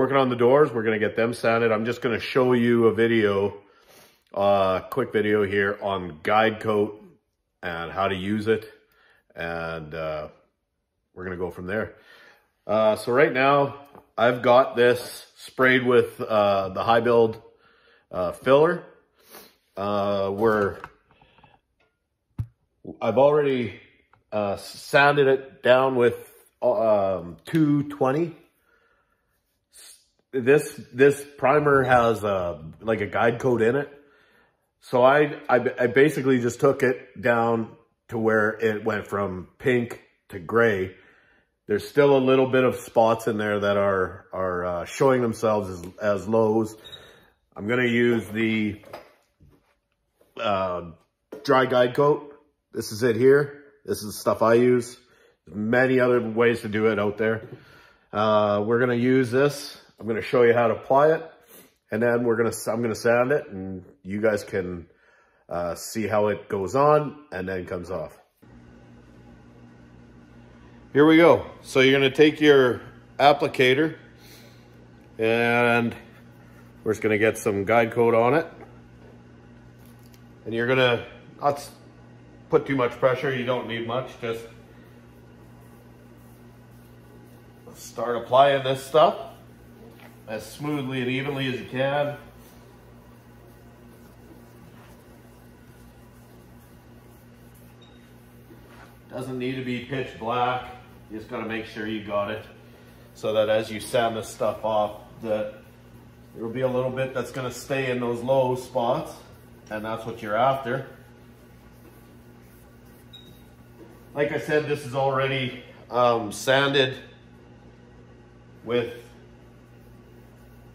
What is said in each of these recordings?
working on the doors. We're going to get them sanded. I'm just going to show you a video, quick video here on guide coat and how to use it. And we're going to go from there. So right now I've got this sprayed with the high build filler. I've already sanded it down with 220. This primer has like a guide coat in it. So I basically just took it down to where it went from pink to gray. There's still a little bit of spots in there that are showing themselves as lows. I'm going to use the dry guide coat. This is it here. This is the stuff I use. There's many other ways to do it out there. We're going to use this. I'm going to show you how to apply it. And then I'm going to sand it, and you guys can see how it goes on and then comes off. Here we go. So you're going to take your applicator and we're just going to get some guide coat on it. And you're going to not put too much pressure. You don't need much. Just start applying this stuff as smoothly and evenly as you can. Doesn't need to be pitch black. You just got to make sure you got it so that as you sand this stuff off, that there will be a little bit that's going to stay in those low spots, and that's what you're after. Like I said, this is already sanded with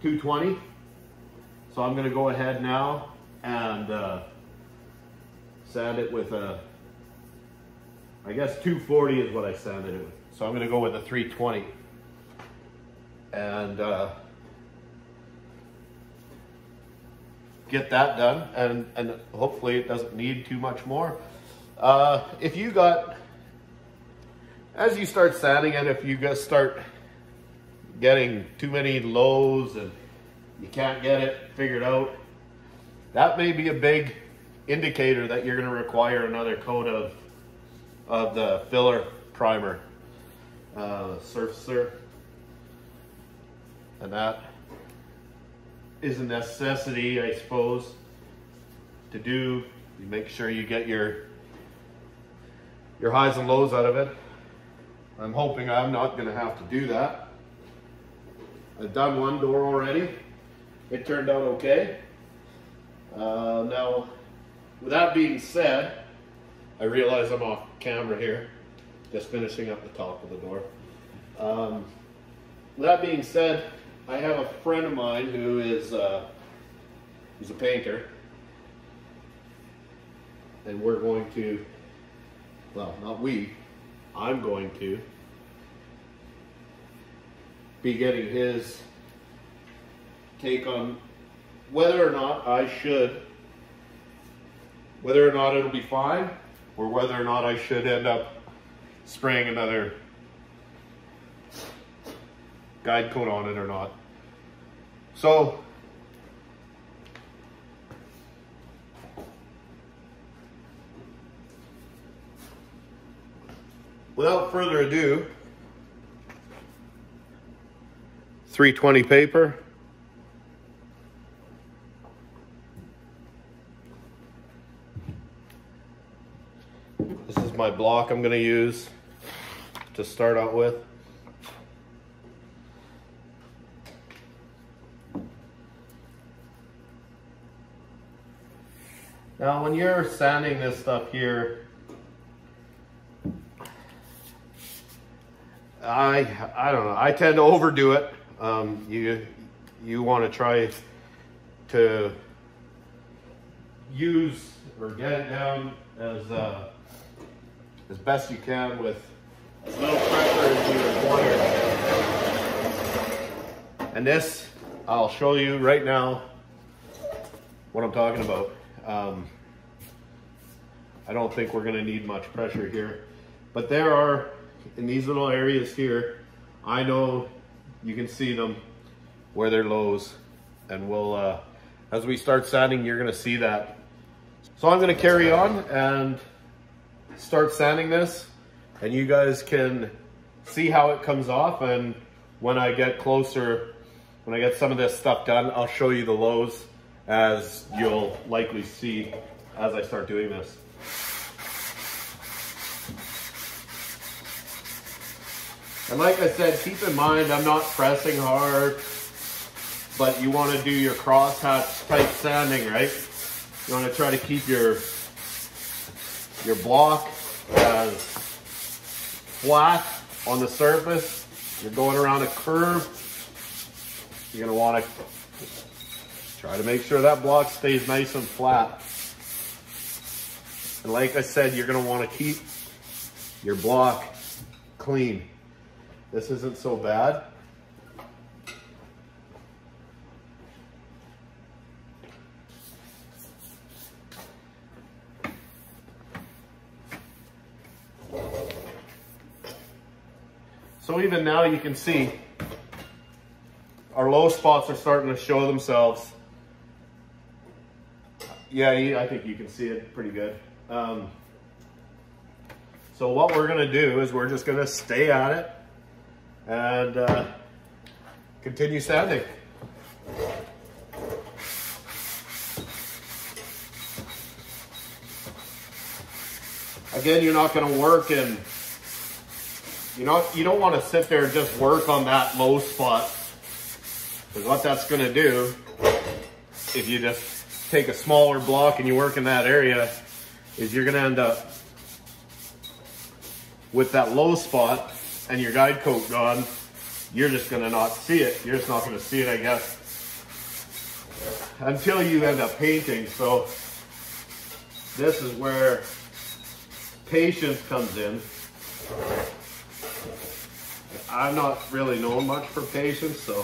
220. So I'm going to go ahead now and sand it with I guess 240 is what I sanded it with. So I'm going to go with a 320. And get that done. And hopefully it doesn't need too much more. If you got, as you start sanding it, if you guys start getting too many lows and you can't get it figured out, that may be a big indicator that you're going to require another coat of the filler primer, surfacer, and that is a necessity, I suppose, to do. You make sure you get your highs and lows out of it. I'm hoping I'm not going to have to do that. I've done one door already. It turned out okay. Now, with that being said, I realize I'm off camera here, just finishing up the top of the door. With that being said, I have a friend of mine who is he's a painter, and we're going to, well, not we, I'm going to be getting his take on whether or not whether or not it'll be fine, or whether or not I should end up spraying another guide coat on it or not. So without further ado, 320 paper. This is my block I'm going to use to start out with. Now when you're sanding this stuff here, I don't know, I tend to overdo it. You want to try to use or get it down as best you can with as little pressure as you require. And this, I'll show you right now what I'm talking about. I don't think we're going to need much pressure here, but there are, in these little areas here, I know you can see them, where they're lows. And we'll, as we start sanding, you're gonna see that. So I'm gonna carry on and start sanding this, and you guys can see how it comes off. And when I get closer, when I get some of this stuff done, I'll show you the lows, as you'll likely see as I start doing this. And like I said, keep in mind, I'm not pressing hard, but you want to do your crosshatch type sanding, right? You want to try to keep your block as flat on the surface. You're going around a curve. You're going to want to try to make sure that block stays nice and flat. And like I said, you're going to want to keep your block clean. This isn't so bad. So even now you can see our low spots are starting to show themselves. Yeah, I think you can see it pretty good. So what we're gonna do is we're just gonna stay at it and continue sanding. Again, you're not gonna work and you don't want to sit there and just work on that low spot, because what that's going to do, if you just take a smaller block and you work in that area, is you're going to end up with that low spot and your guide coat gone. You're just going to not see it. You're just not going to see it, I guess, until you end up painting. So this is where patience comes in. I'm not really known much for patience, so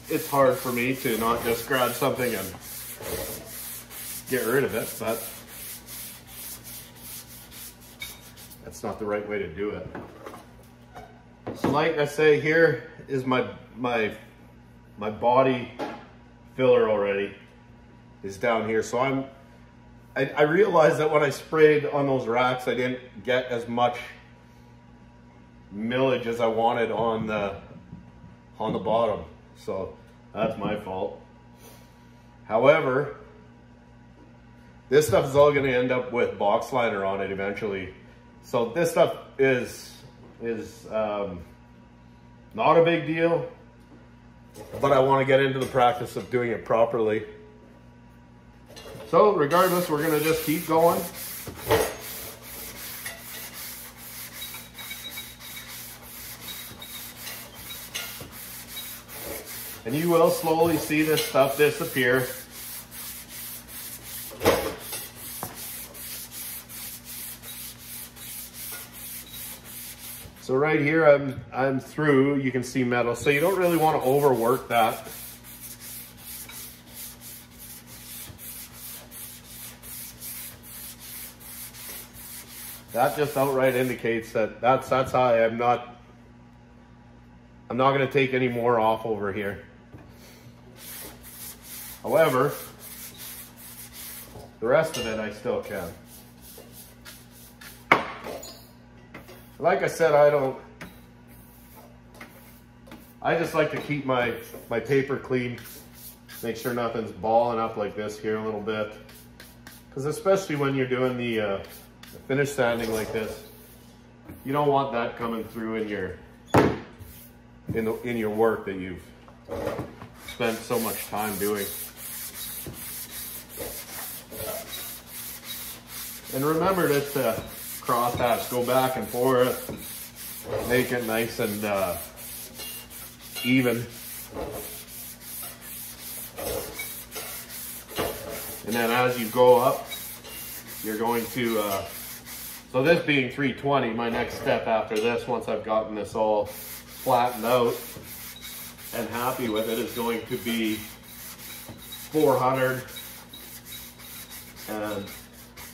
it's hard for me to not just grab something and get rid of it, but that's not the right way to do it. So like I say, here is my body filler already is down here. So I realized that when I sprayed on those racks, I didn't get as much millage as I wanted on the bottom, so that's my fault. However, this stuff is all going to end up with box liner on it eventually, so this stuff is not a big deal, but I want to get into the practice of doing it properly. So regardless, we're going to just keep going. And you will slowly see this stuff disappear. So right here, I'm through. You can see metal. So you don't really want to overwork that. That just outright indicates that that's high. I'm not going to take any more off over here. However, the rest of it I still can. Like I said, I just like to keep my paper clean, make sure nothing's balling up like this here a little bit. Because especially when you're doing the finish sanding like this, you don't want that coming through in your work that you've spent so much time doing. And remember to cross hatch, go back and forth, make it nice and even. And then as you go up, you're going to, so this being 320, my next step after this, once I've gotten this all flattened out and happy with it, is going to be 400, and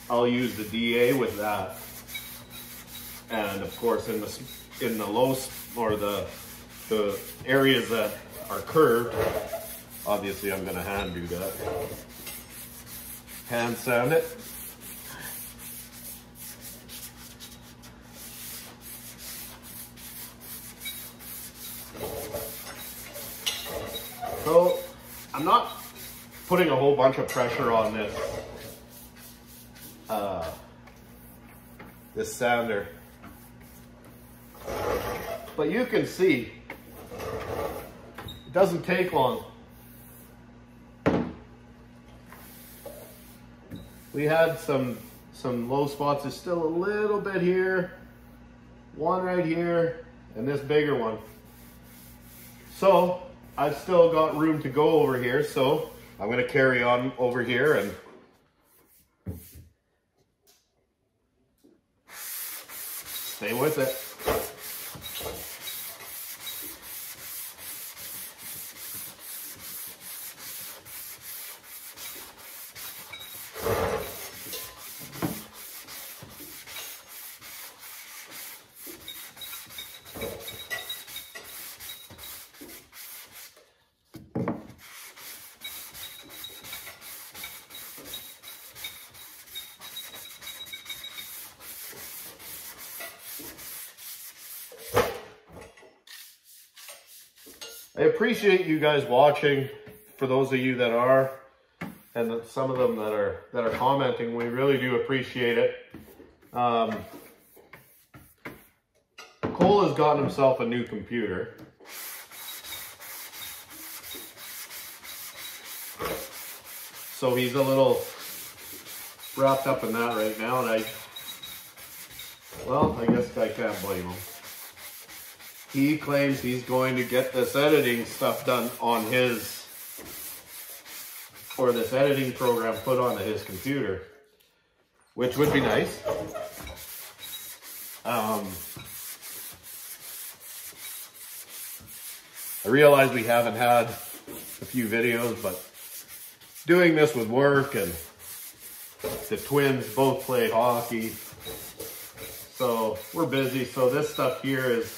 I'll use the DA with that. And of course, in the low, or the areas that are curved, obviously I'm gonna hand do that. Hand sand it. So I'm not putting a whole bunch of pressure on this this sander, but you can see it doesn't take long. We had some low spots. There's still a little bit here, one right here, and this bigger one. So I've still got room to go over here, so I'm gonna carry on over here and stay with it. I appreciate you guys watching. For those of you that are, and some of them that are commenting, we really do appreciate it. Cole has gotten himself a new computer. So he's a little wrapped up in that right now, and I guess I can't blame him. He claims he's going to get this editing stuff done on his, or this editing program put onto his computer, which would be nice. I realize we haven't had a few videos, but doing this with work, and the twins both play hockey, so we're busy. So this stuff here is,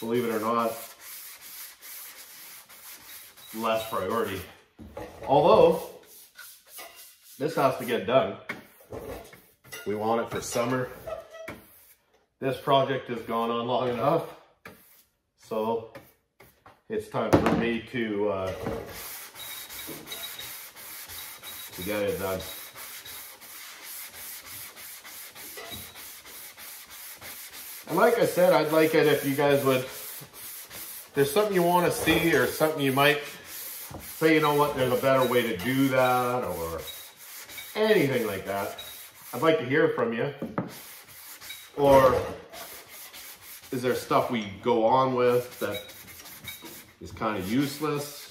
believe it or not, less priority. Although, this has to get done. We want it for summer. This project has gone on long enough, so it's time for me to get it done. And like I said, I'd like it if you guys would, if there's something you want to see, or something you might say, you know what, there's a better way to do that, or anything like that. I'd like to hear from you. Or is there stuff we go on with that is kind of useless?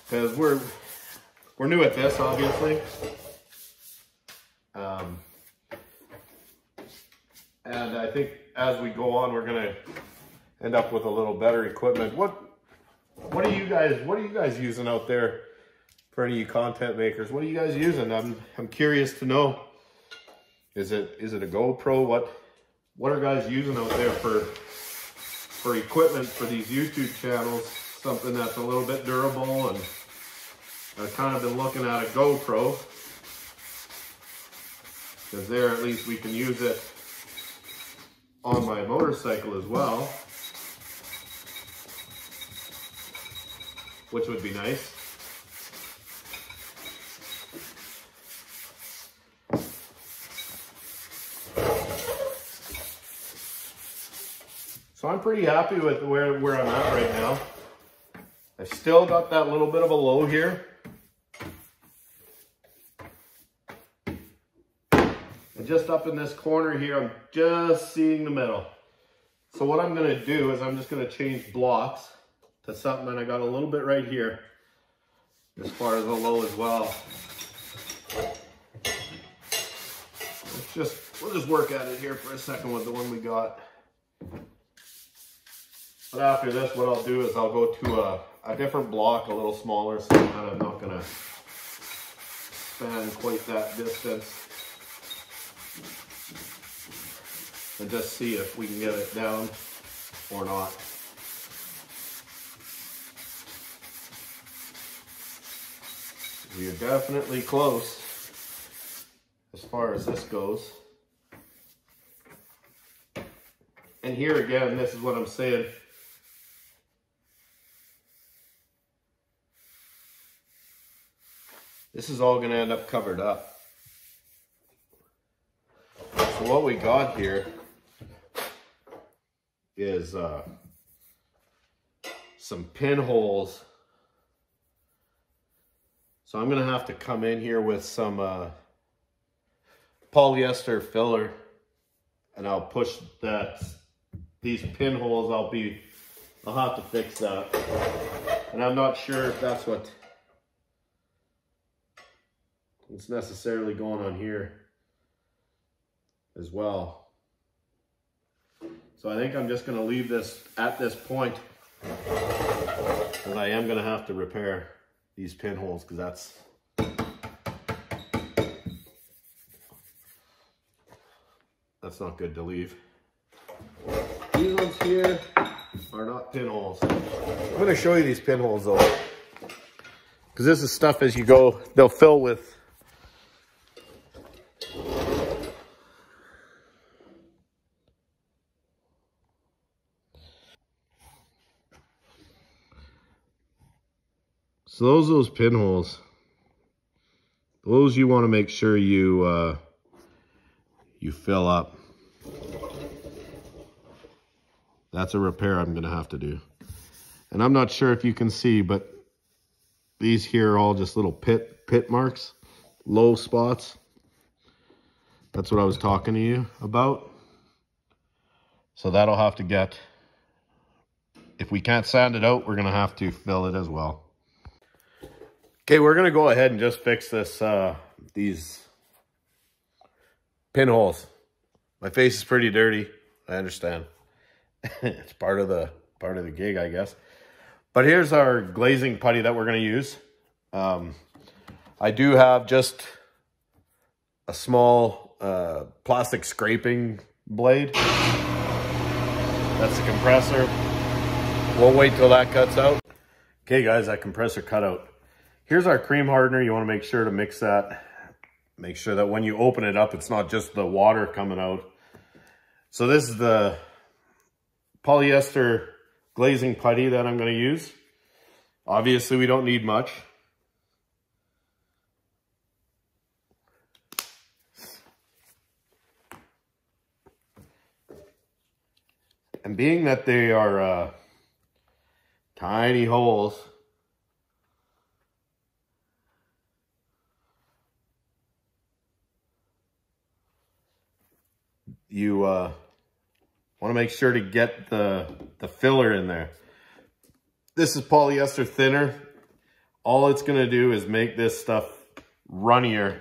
Because we're new at this, obviously. And I think as we go on, we're gonna end up with a little better equipment. What are you guys using out there? For any of you content makers, what are you guys using? I'm curious to know. Is it a GoPro? What are guys using out there for equipment for these YouTube channels? Something that's a little bit durable, and I've kind of been looking at a GoPro, because there at least we can use it on my motorcycle as well, which would be nice. So I'm pretty happy with where I'm at right now. I've still got that little bit of a low here. And just up in this corner here, I'm just seeing the middle. So what I'm gonna do is I'm just gonna change blocks to something, and I got a little bit right here as far as the low as well. We'll just work at it here for a second with the one we got. But after this, what I'll do is I'll go to a different block, a little smaller, so I'm not gonna span quite that distance. And just see if we can get it down or not. You're definitely close as far as this goes. And here again, this is what I'm saying. This is all going to end up covered up. So what we got here is some pinholes. So I'm going to have to come in here with some polyester filler, and I'll push these pinholes. I'll have to fix that. And I'm not sure if that's what it's necessarily going on here as well. So I think I'm just going to leave this at this point, and I am going to have to repair these pinholes because that's not good to leave. These ones here are not pinholes. I'm going to show you these pinholes though, because this is stuff as you go, they'll fill with. So those pinholes, those you want to make sure you fill up. That's a repair I'm going to have to do. And I'm not sure if you can see, but these here are all just little pit marks, low spots. That's what I was talking to you about. So that'll have to get, if we can't sand it out, we're going to have to fill it as well. Okay, we're going to go ahead and just fix this, these pinholes. My face is pretty dirty, I understand. It's part of the gig, I guess. But here's our glazing putty that we're going to use. I do have just a small plastic scraping blade. That's the compressor. We'll wait till that cuts out. Okay guys, that compressor cut out. Here's our cream hardener. You want to make sure to mix that. Make sure that when you open it up, it's not just the water coming out. So this is the polyester glazing putty that I'm going to use. Obviously, we don't need much. And being that they are tiny holes, you want to make sure to get the filler in there. This is polyester thinner. All it's going to do is make this stuff runnier.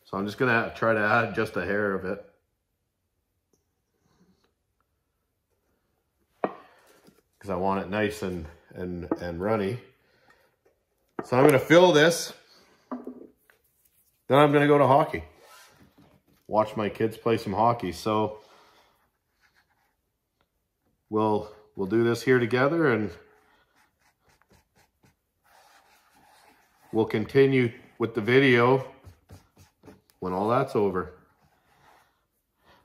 So I'm just going to try to add just a hair of it. Because I want it nice and runny. So I'm going to fill this. Then I'm going to go to hockey. Watch my kids play some hockey. So we'll do this here together, and we'll continue with the video when all that's over.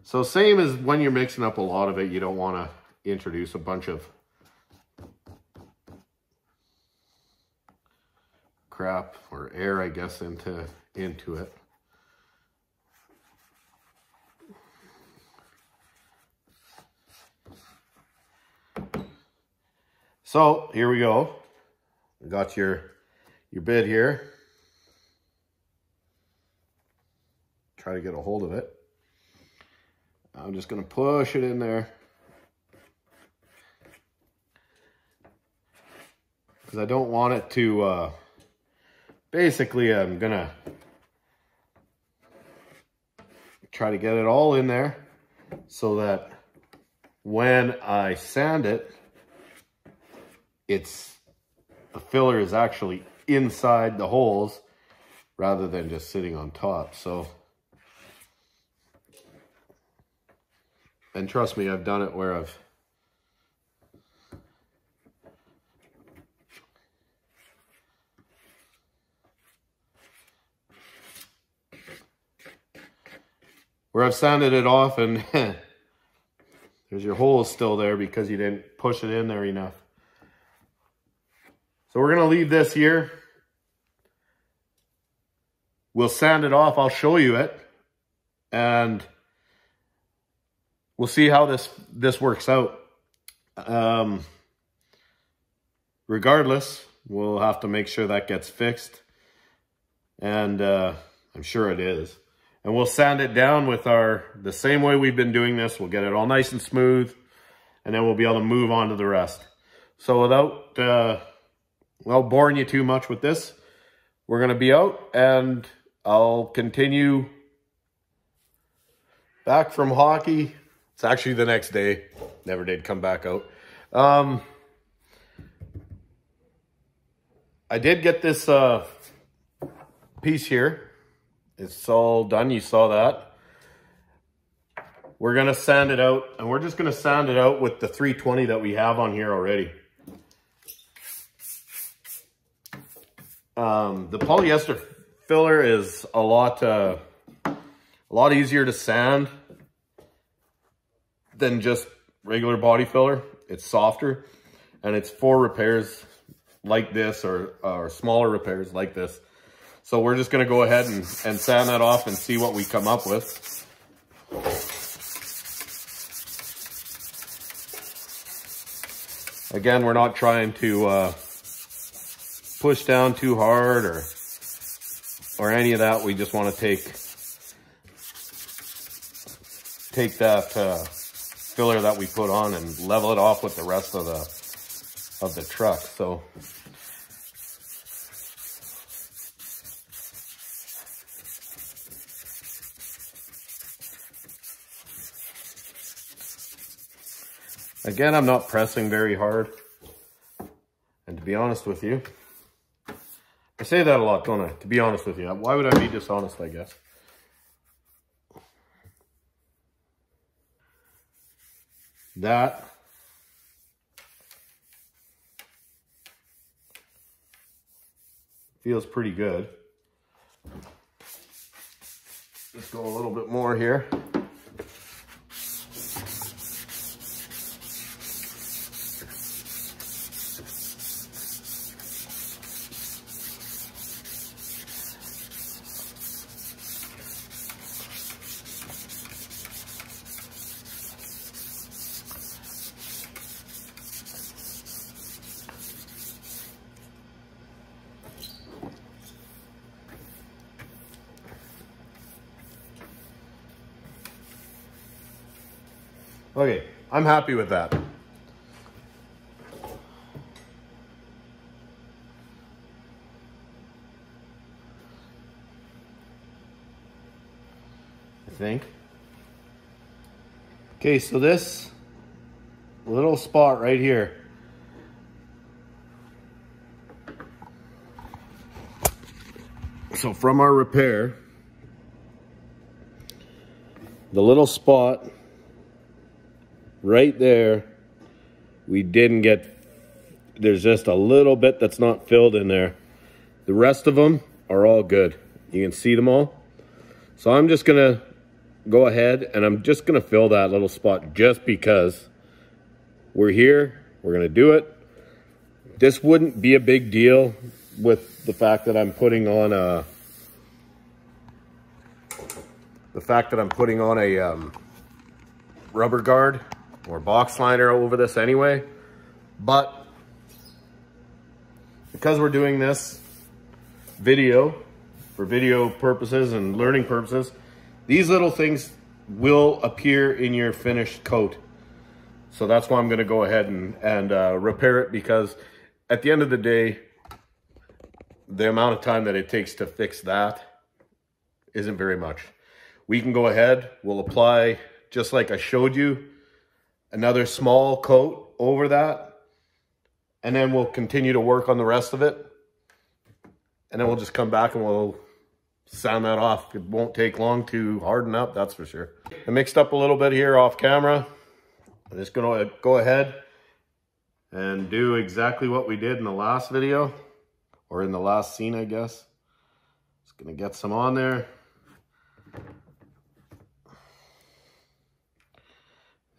So same as when you're mixing up a lot of it, you don't want to introduce a bunch of crap or air, I guess, into it. So here we go. You got your bit here. Try to get a hold of it. I'm just going to push it in there, because I don't want it to, basically I'm going to try to get it all in there so that when I sand it, the filler is actually inside the holes rather than just sitting on top. So, and trust me, I've done it where I've where I've sanded it off and there's your hole still there because you didn't push it in there enough. So we're going to leave this here. We'll sand it off. I'll show you it. And we'll see how this works out. Regardless, we'll have to make sure that gets fixed. And I'm sure it is. And we'll sand it down with the same way we've been doing this. We'll get it all nice and smooth. And then we'll be able to move on to the rest. So without, well, boring you too much with this, we're going to be out and I'll continue back from hockey. It's actually the next day. Never did come back out. I did get this piece here. It's all done. You saw that. We're going to sand it out, and we're just going to sand it out with the 320 that we have on here already. The polyester filler is a lot easier to sand than just regular body filler. It's softer, and it's for repairs like this or smaller repairs like this. So we're just going to go ahead and sand that off and see what we come up with. Again, we're not trying to push down too hard or any of that. We just want to take that filler that we put on and level it off with the rest of the truck. So again, I'm not pressing very hard. And to be honest with you, I say that a lot, don't I? To be honest with you. Why would I be dishonest, I guess? That feels pretty good. Let's go a little bit more here. Okay, I'm happy with that. I think. Okay, so this little spot right here. So from our repair, the little spot right there, we didn't get, there's just a little bit that's not filled in there. The rest of them are all good. You can see them all. So I'm just gonna go ahead and I'm just gonna fill that little spot just because we're here, we're gonna do it. This wouldn't be a big deal with the fact that I'm putting on a, rubber guard or box liner over this anyway, but because we're doing this video for video purposes and learning purposes, these little things will appear in your finished coat. So that's why I'm going to go ahead and repair it, because at the end of the day, the amount of time that it takes to fix that isn't very much. We can go ahead, we'll apply, just like I showed you, another small coat over that, and then we'll continue to work on the rest of it, and then we'll just come back and we'll sand that off. It won't take long to harden up, that's for sure. I mixed up a little bit here off camera. I'm just gonna go ahead and do exactly what we did in the last video, or in the last scene, I guess. Just gonna get some on there.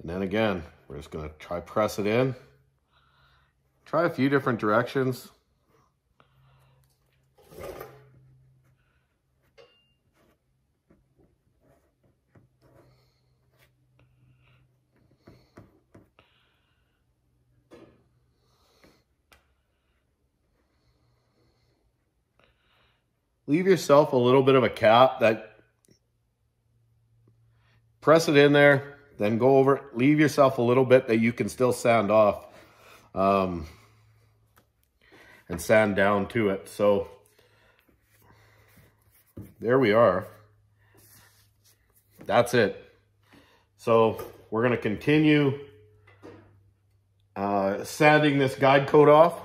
And then again, we're just gonna try press it in. Try a few different directions. Leave yourself a little bit of a cap that, press it in there, then go over it. Leave yourself a little bit that you can still sand off and sand down to it. So there we are. That's it. So we're going to continue sanding this guide coat off,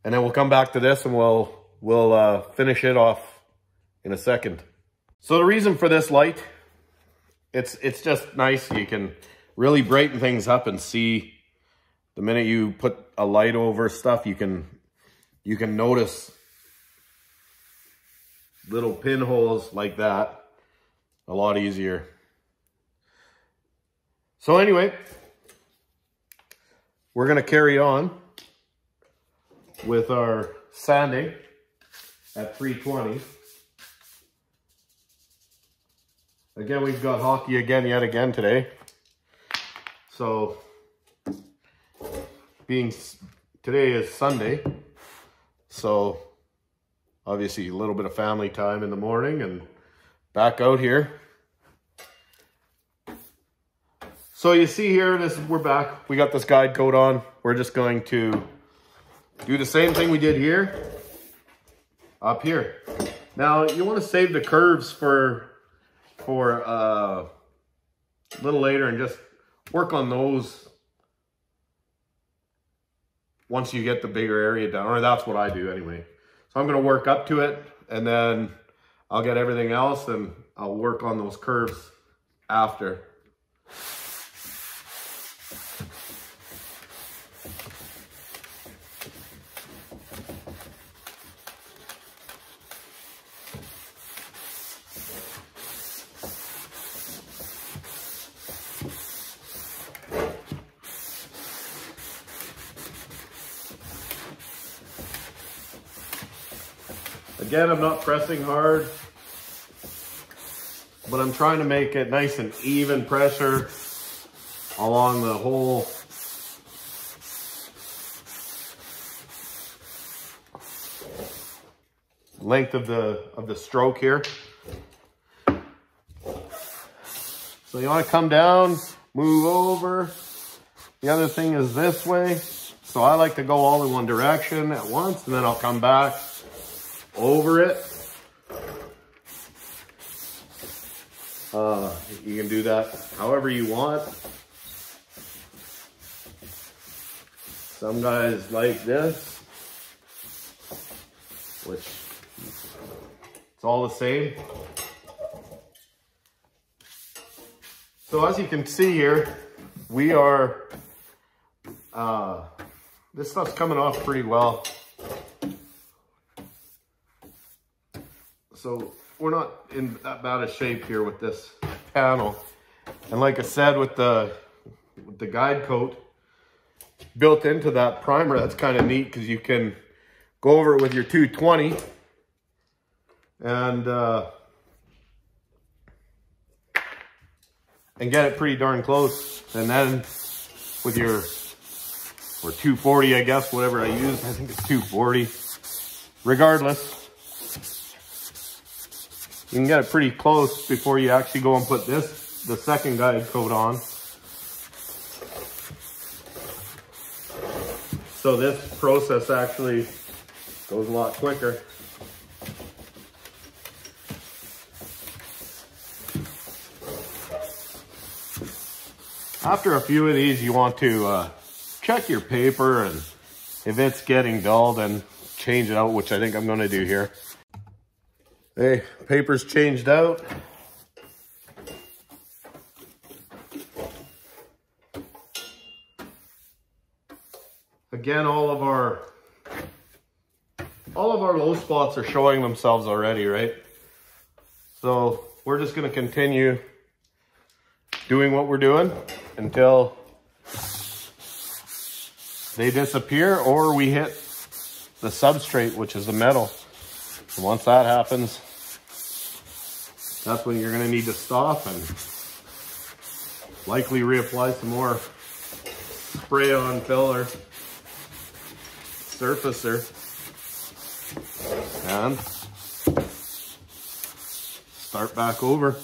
and then we'll come back to this and we'll finish it off in a second. So the reason for this light, it's just nice. You can really brighten things up and see. The minute you put a light over stuff, you can notice little pinholes like that a lot easier. So anyway, we're going to carry on with our sanding at 320. Again, we've got hockey yet again today. So today is Sunday, so obviously a little bit of family time in the morning and back out here. So you see here, we're back. We got this guide coat on. We're just going to do the same thing we did here, up here. Now you want to save the curves for a little later and just work on those once you get the bigger area down, or that's what I do anyway. So I'm going to work up to it, and then I'll get everything else and I'll work on those curves after. Again, I'm not pressing hard, but I'm trying to make it nice and even pressure along the whole length of the stroke here. So you want to come down, move over. The other thing is this way. So I like to go all in one direction at once, and then I'll come back over it. You can do that however you want. Some guys like this, which it's all the same. So as you can see here, we are, this stuff's coming off pretty well. So we're not in that bad a shape here with this panel. And like I said, with the guide coat built into that primer, that's kind of neat because you can go over it with your 220 and get it pretty darn close. And then with your, or 240, I guess, whatever I use, I think it's 240. Regardless, you can get it pretty close before you actually go and put the second guide coat on. So this process actually goes a lot quicker. After a few of these, you want to check your paper, and if it's getting dull, then change it out, which I think I'm going to do here. Hey, paper's changed out. Again, all of our low spots are showing themselves already, right? So we're just going to continue doing what we're doing until they disappear or we hit the substrate, which is the metal. And once that happens, that's when you're gonna need to stop and likely reapply some more spray on filler surfacer and start back over.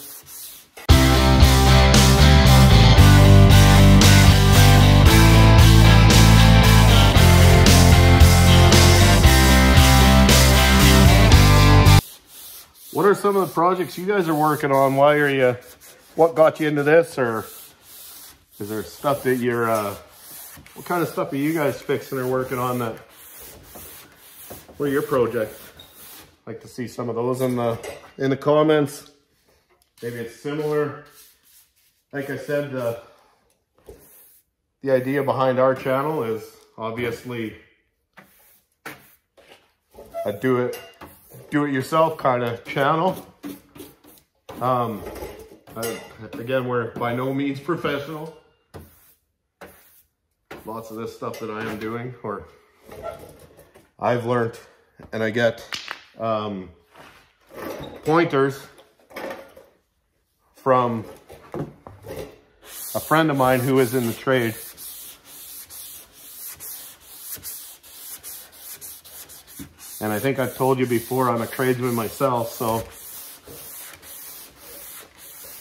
What are some of the projects you guys are working on? Why are you, what got you into this? Or is there stuff that you're, what kind of stuff are you guys fixing or working on that, what are your projects? I'd like to see some of those in the comments. Maybe it's similar. Like I said, the idea behind our channel is obviously a do-it-yourself kind of channel. Again, we're by no means professional. Lots of this stuff that I am doing, or I've learned, and I get pointers from a friend of mine who is in the trade. And I think I've told you before, I'm a tradesman myself, so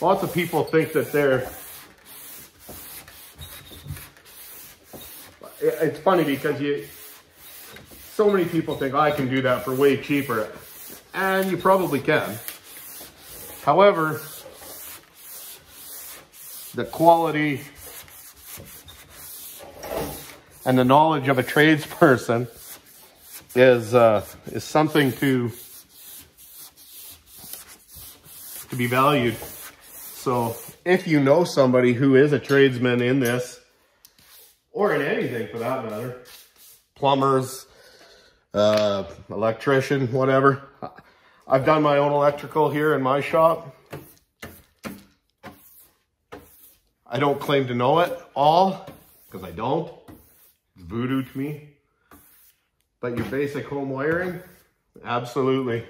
lots of people think that it's funny because so many people think, I can do that for way cheaper, and you probably can. However, the quality and the knowledge of a tradesperson is something to be valued. So if you know somebody who is a tradesman in this, or in anything for that matter, plumbers, electrician, whatever. I've done my own electrical here in my shop. I don't claim to know it all, because I don't. It's voodoo to me. But your basic home wiring, absolutely.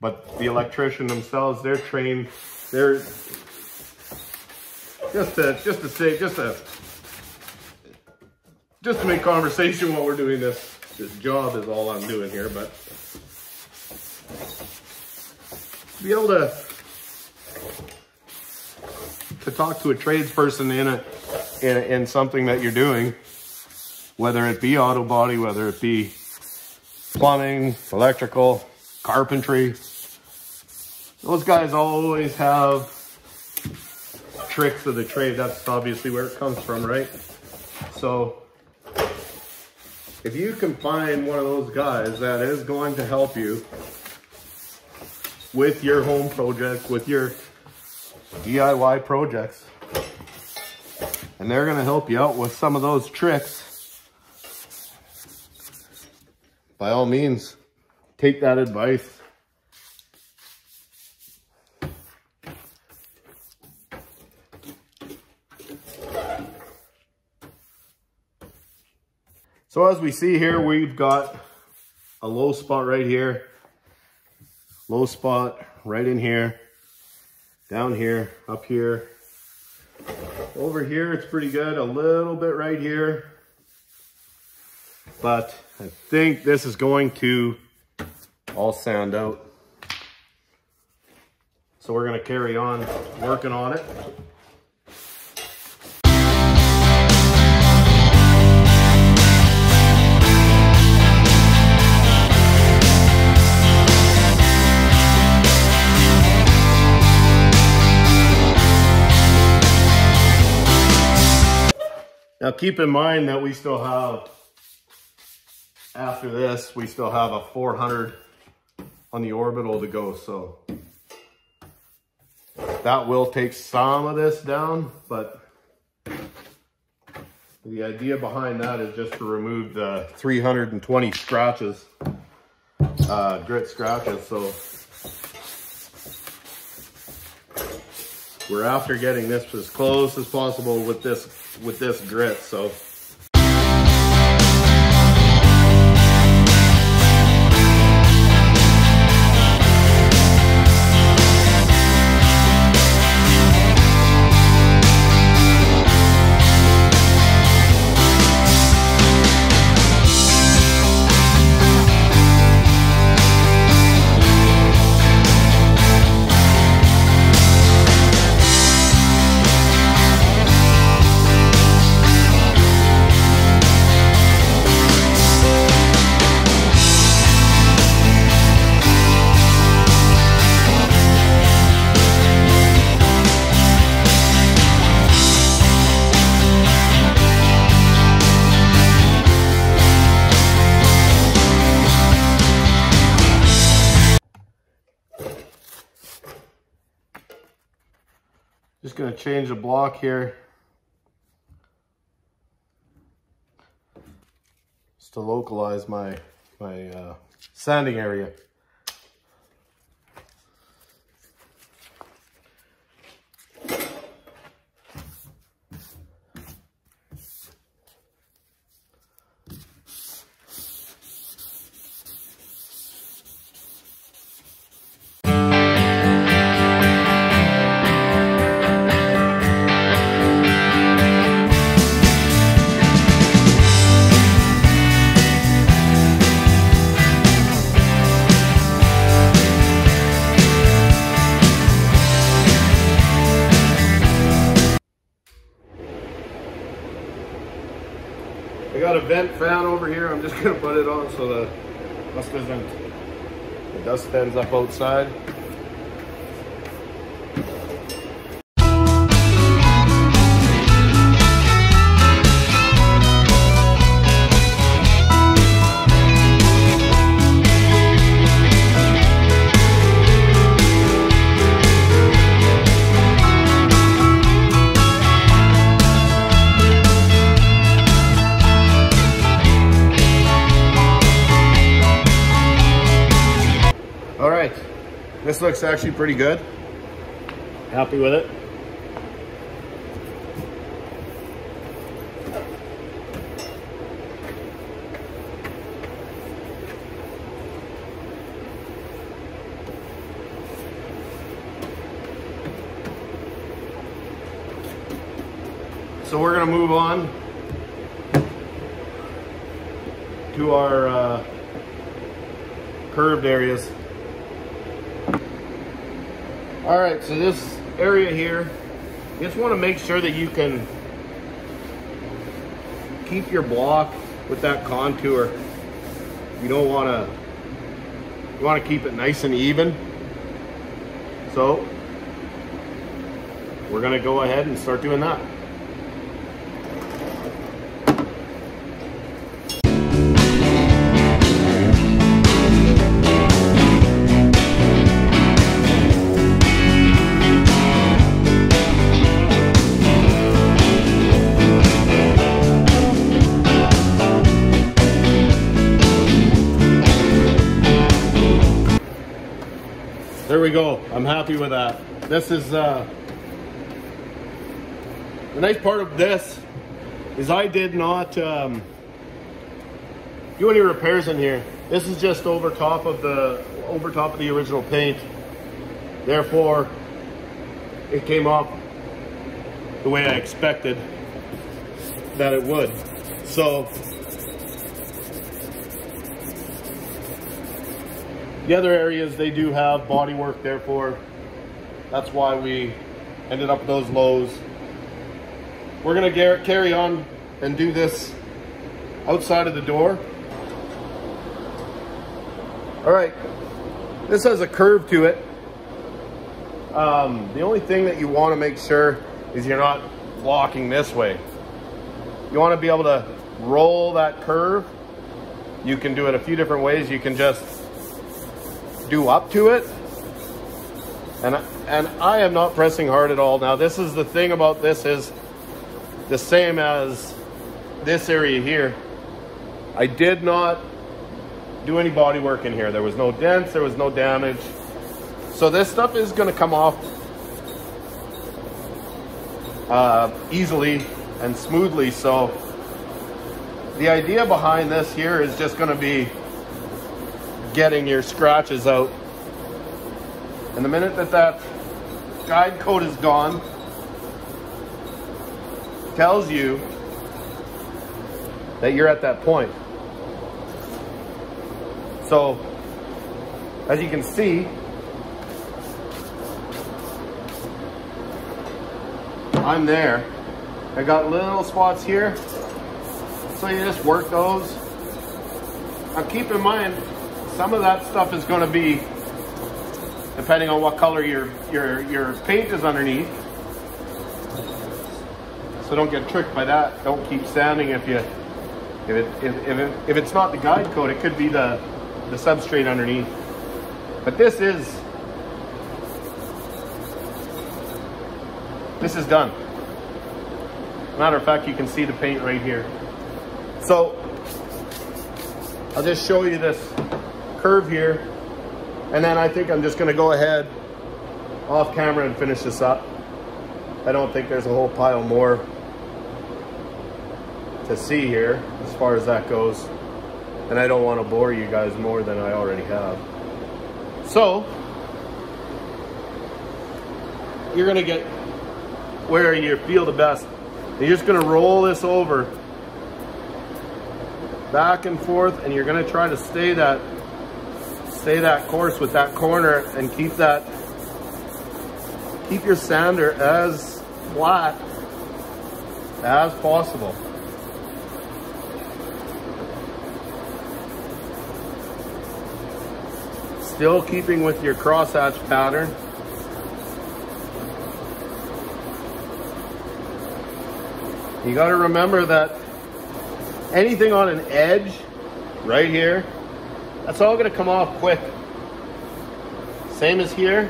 But the electrician themselves, they're trained. They're just to make conversation while we're doing this job is all I'm doing here. But to be able to talk to a tradesperson in something that you're doing, whether it be auto body, whether it be plumbing, electrical, carpentry, those guys always have tricks of the trade. That's obviously where it comes from, right? So if you can find one of those guys that is going to help you with your home project, with your DIY projects, and they're going to help you out with some of those tricks, by all means, take that advice. So as we see here, we've got a low spot right here, low spot right in here, down here, up here. Over here, it's pretty good, a little bit right here. But I think this is going to all sand out. So we're going to carry on working on it. Now keep in mind that we still have, after this, we still have a 400 on the orbital to go. So that will take some of this down, but the idea behind that is just to remove the 320 scratches, grit scratches. So we're after getting this as close as possible with this grit. So just going to change the block here just to localize my sanding area. I got a vent fan over here. I'm just going to put it on so the dust ends up outside. All right, this looks actually pretty good. Happy with it. So we're gonna move on to our curved areas. All right, so this area here, you just want to make sure that you can keep your block with that contour. You don't want to, you want to keep it nice and even. So we're going to go ahead and start doing that. There we go. I'm happy with that. This is the nice part of this is I did not do any repairs in here. This is just over top of the original paint. Therefore, it came off the way I expected that it would. So the other areas, they do have body work, therefore that's why we ended up with those lows. We're gonna carry on and do this outside of the door. All right, this has a curve to it. The only thing that you want to make sure is you're not blocking this way. You want to be able to roll that curve. You can do it a few different ways. You can just do up to it, and I am not pressing hard at all. Now this is the thing about this, is the same as this area here. I did not do any body work in here. There was no dents, there was no damage. So this stuff is going to come off easily and smoothly. So the idea behind this here is just going to be getting your scratches out. And the minute that that guide coat is gone, tells you that you're at that point. So as you can see, I'm there. I got little spots here, so you just work those. Now keep in mind, some of that stuff is going to be depending on what color your paint is underneath. So don't get tricked by that. Don't keep sanding if it's not the guide coat. It could be the substrate underneath. But this is done. Matter of fact, you can see the paint right here. So I'll just show you this curve here, and then I think I'm just going to go ahead off camera and finish this up. I don't think there's a whole pile more to see here as far as that goes, and I don't want to bore you guys more than I already have. So you're going to get where you feel the best. You're just going to roll this over back and forth, and you're going to try to stay that course with that corner and keep your sander as flat as possible. Still keeping with your crosshatch pattern. You got to remember that anything on an edge right here, that's all going to come off quick. Same as here,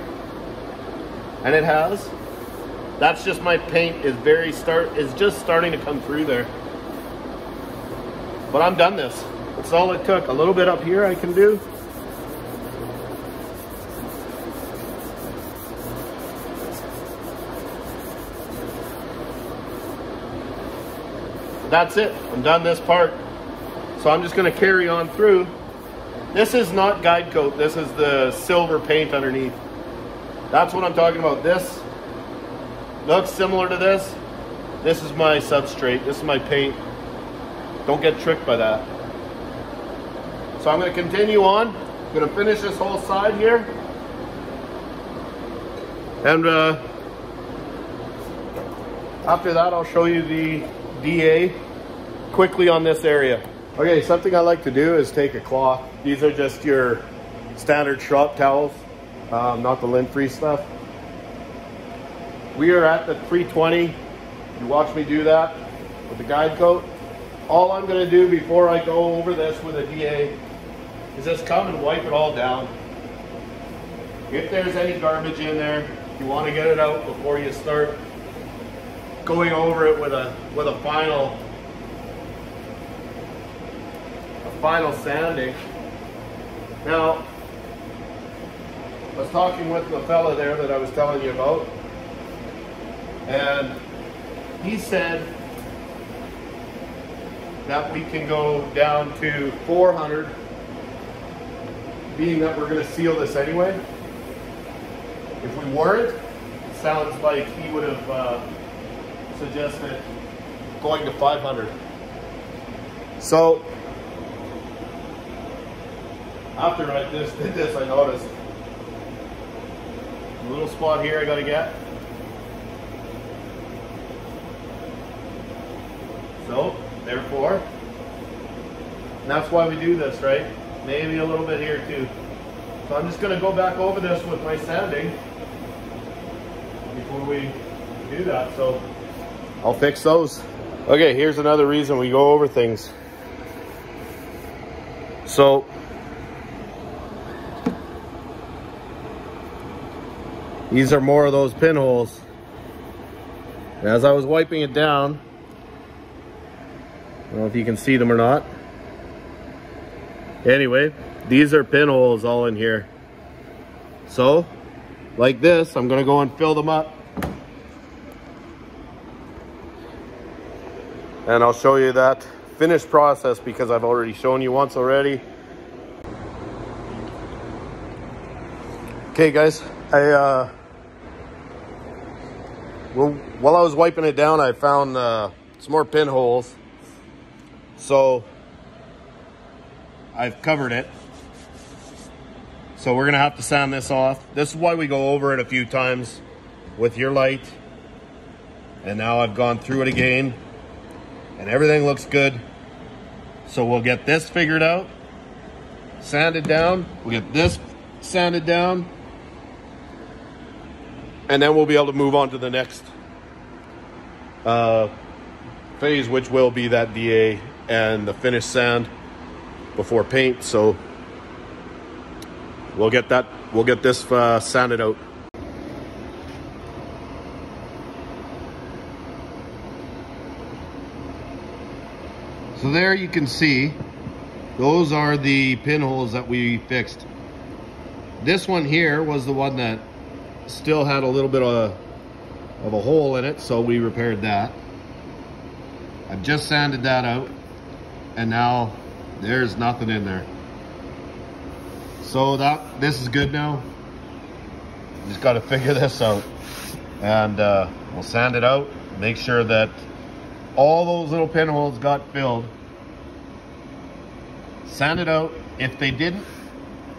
and it has. That's just my paint is just starting to come through there. But I'm done this. That's all it took. A little bit up here I can do. That's it. I'm done this part. So I'm just going to carry on through. This is not guide coat. This is the silver paint underneath. That's what I'm talking about. This looks similar to this. This is my substrate. This is my paint. Don't get tricked by that. So I'm going to continue on. I'm going to finish this whole side here. And after that, I'll show you the DA quickly on this area. Okay, something I like to do is take a cloth. These are just your standard shop towels, not the lint-free stuff. We are at the 320. You watch me do that with the guide coat. All I'm going to do before I go over this with a DA is just come and wipe it all down. If there's any garbage in there, you want to get it out before you start going over it with a final sanding. Now, I was talking with the fella there that I was telling you about, and he said that we can go down to 400, being that we're going to seal this anyway. If we weren't, it sounds like he would have suggested going to 500. So after I did this, I noticed a little spot here I got to get. So therefore, and that's why we do this, right? Maybe a little bit here too. So I'm just going to go back over this with my sanding before we do that. So I'll fix those. Okay, here's another reason we go over things. So these are more of those pinholes. And as I was wiping it down, I don't know if you can see them or not. Anyway, these are pinholes all in here. So, like this, I'm gonna go and fill them up. and I'll show you that finished process because I've already shown you once already. Okay guys, while I was wiping it down, I found some more pinholes. So I've covered it. So we're gonna have to sand this off. This is why we go over it a few times with your light. And now I've gone through it again and everything looks good. So we'll get this figured out, sanded down. We'll get this sanded down. And then we'll be able to move on to the next phase, which will be that DA and the finished sand before paint. So we'll get this sanded out. So there you can see, those are the pinholes that we fixed. This one here was the one that still had a little bit of a hole in it, so we repaired that. I've just sanded that out, and now there's nothing in there. So this is good now. Just got to figure this out, and we'll sand it out, make sure that all those little pinholes got filled. Sand it out. If they didn't,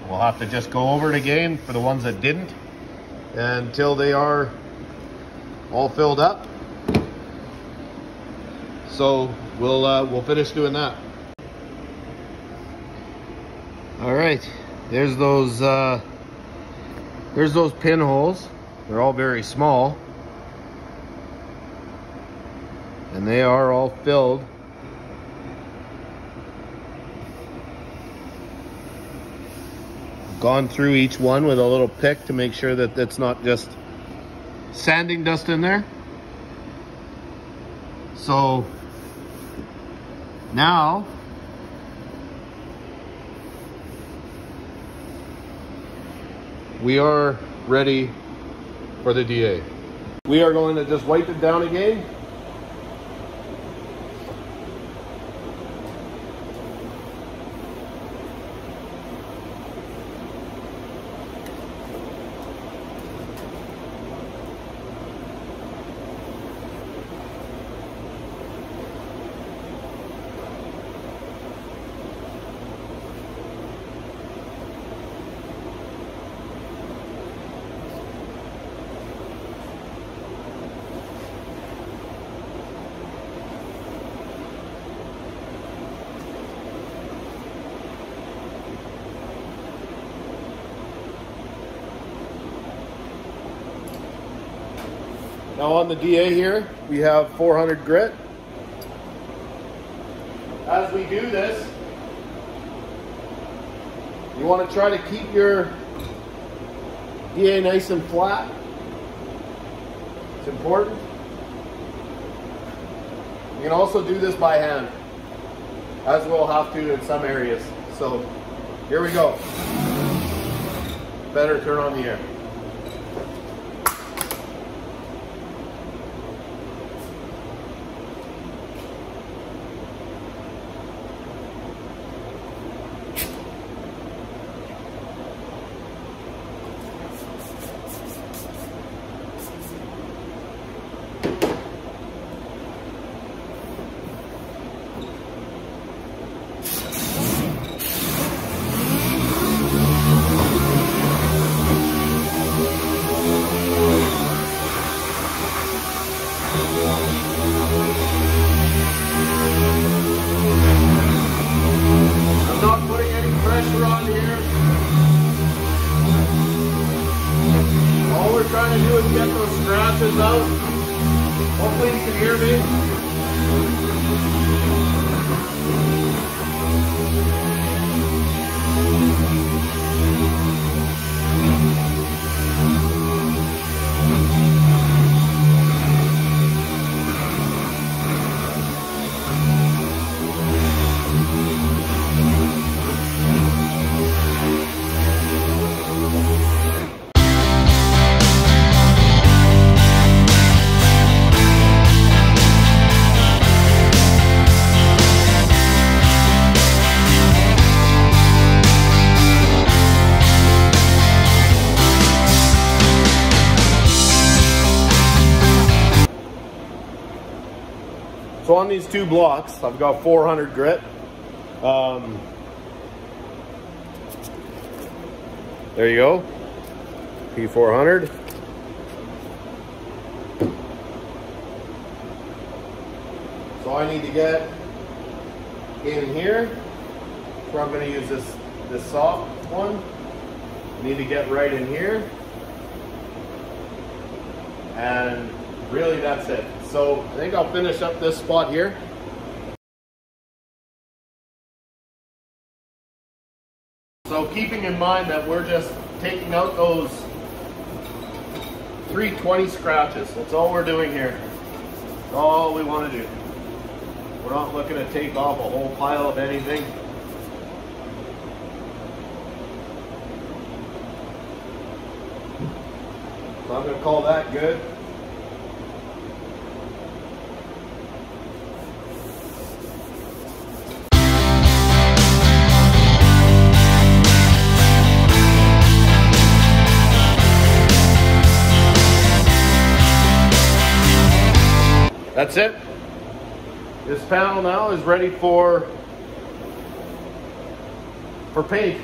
we'll have to just go over it again for the ones that didn't, until they are all filled up. So we'll finish doing that. All right, there's those pinholes. They're all very small, and they are all filled. Gone through each one with a little pick to make sure that it's not just sanding dust in there. So now we are ready for the DA. We are going to just wipe it down again. Now on the DA here, we have 400 grit. As we do this, you want to try to keep your DA nice and flat. It's important. You can also do this by hand, as we'll have to in some areas. So here we go. Better turn on the air. Trying to do is get those scratches out. Hopefully you can hear me. So on these two blocks, I've got 400 grit. There you go, P400. So I need to get in here. So I'm going to use this soft one. I need to get right in here. And really that's it. So I think I'll finish up this spot here. So keeping in mind that we're just taking out those 320 scratches. That's all we're doing here. That's all we want to do. We're not looking to take off a whole pile of anything. So I'm going to call that good. That's it. This panel now is ready for paint.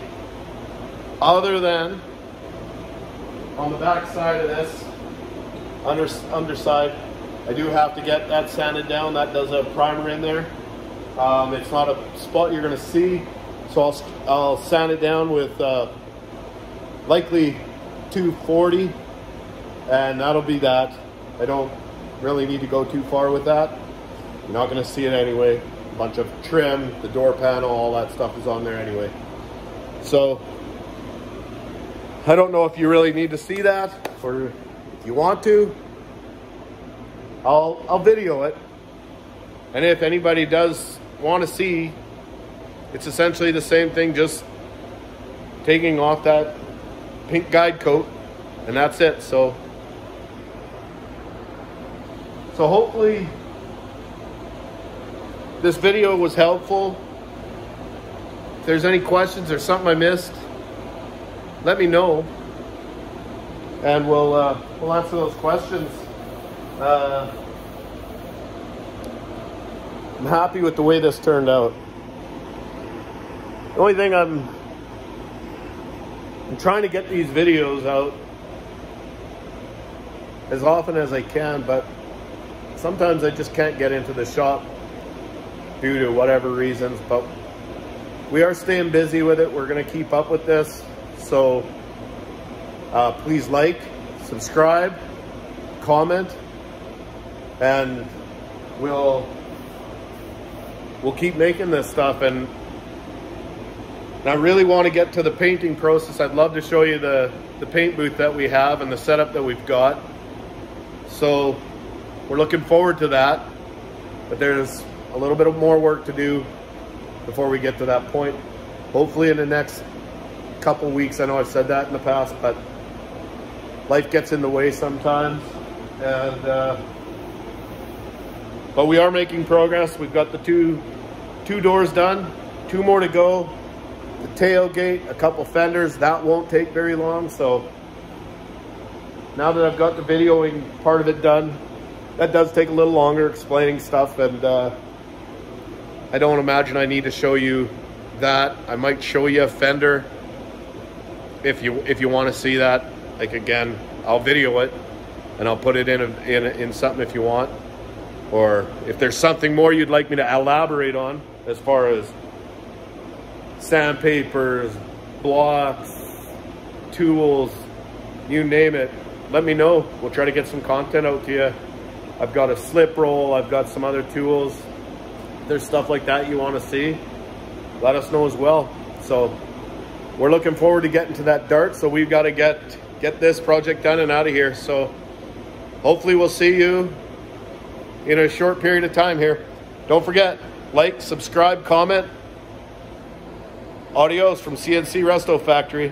Other than on the back side of this underside, I do have to get that sanded down. That does have primer in there. It's not a spot you're going to see, so I'll sand it down with likely 240, and that'll be that. I don't really need to go too far with that. You're not going to see it anyway. A bunch of trim, the door panel, all that stuff is on there anyway. So I don't know if you really need to see that, or if you want to, I'll video it. And if anybody does want to see, it's essentially the same thing, just taking off that pink guide coat, and that's it. So hopefully this video was helpful. If there's any questions or something I missed, let me know, and we'll answer those questions. I'm happy with the way this turned out. The only thing I'm trying to get these videos out as often as I can, but sometimes I just can't get into the shop due to whatever reasons, but we are staying busy with it. We're going to keep up with this. So please like, subscribe, comment, and we'll keep making this stuff. And I really want to get to the painting process. I'd love to show you the paint booth that we have and the setup that we've got. So we're looking forward to that, but there's a little bit of more work to do before we get to that point. Hopefully in the next couple weeks. I know I've said that in the past, but life gets in the way sometimes. And but we are making progress. We've got the two doors done, 2 more to go. The tailgate, a couple fenders, that won't take very long. So now that I've got the videoing part of it done, that does take a little longer, explaining stuff, and I don't imagine I need to show you that. I might show you a fender if you want to see that. Like, again, I'll video it and I'll put it in something if you want, or if there's something more you'd like me to elaborate on as far as sandpapers, blocks, tools, you name it, let me know. We'll try to get some content out to you. I've got a slip roll, I've got some other tools. If there's stuff like that you want to see, let us know as well. So we're looking forward to getting to that dart, so we've got to get this project done and out of here. So hopefully we'll see you in a short period of time here. Don't forget, like, subscribe, comment. Adios from CNC Resto Factory.